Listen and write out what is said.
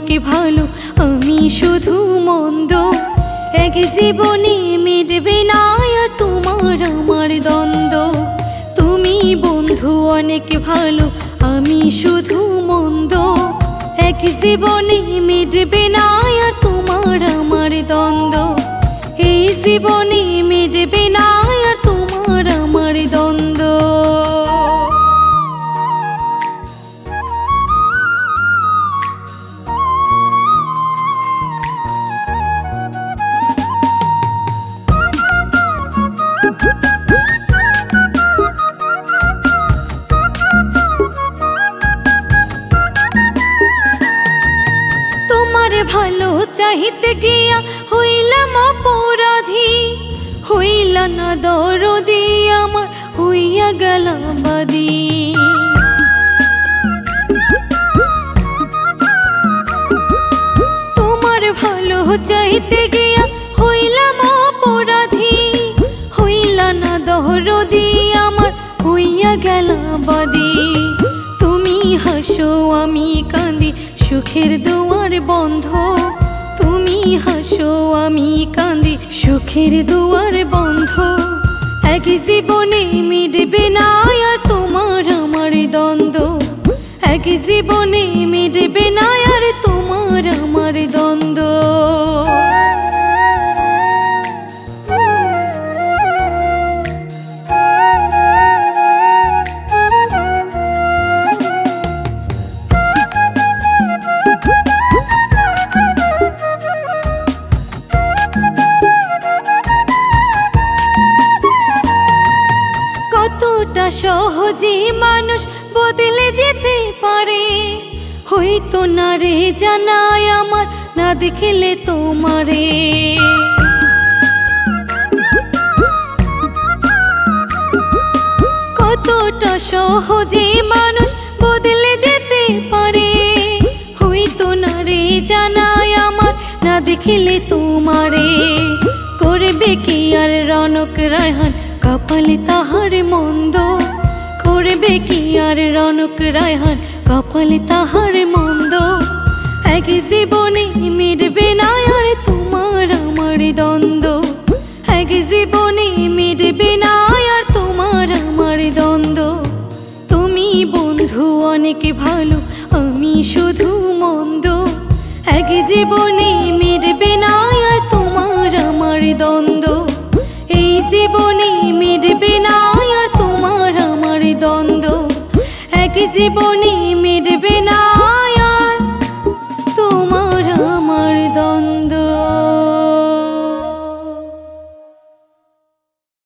অনেক ভালো, আমি শুধু মন্দ। এক জীবনে মিটবে না আর তোমার আমার দ্বন্দ্ব। তুমি বন্ধু অনেক ভালো, আমি শুধু মন্দ। এক জীবনে মিটবে না আর তোমার আমার দ্বন্দ্ব। এই জীবনে মিটবে না আর তোমার আমার দ্বন্দ্ব। তোমার ভালো চাহিতে গিয়া হইলাম অপরাধী, হইলা না দরদি আমার, হইয়া গেলাম বাদী। তোমার ভালো চাহিতে গিয়া হইলাম অপরাধী, হইলা না দরদি আমার, হইয়া গেলাম বাদী। তুমি হাসো আমি কাঁদি, সুখের দুয়ার বন্ধ। তুমি হাসো আমি কাঁদি, সুখের দুয়ার বন্ধ। এক জীবনে মিটবে না আর তোমার আমার দ্বন্দ্ব। এক জীবনে মিটবে না আর তোমার আমার দ্বন্দ্ব। কতটা সহজে মানুষ বদলে যেতে পারে, হইতো না রে জানাই আমার, না দেখলে তোমারে। কতটা সহজে মানুষ বদলে যেতে পারে, হইতো না রে জানাই আমার, না দেখলে তোমারে। করবে কি আর রনক রায়হান, কপালে তাহার মন্দ। করবে কি আর রনক রায়হান, কপালে তাহার মন্দ। এক জীবনে মিটবে না আর তোমার আমার দ্বন্দ্ব। এক জীবনে মিটবে না আর তোমার আমার দ্বন্দ্ব। তুমি বন্ধু অনেক ভালো, আমি শুধু মন্দ। এক জীবনে মিটবে না আর তোমার আমার দ্বন্দ্ব। এই জীবনে মিটবে না আর তোমার আমার দ্বন্দ্ব। এক জীবনে মিটবে না।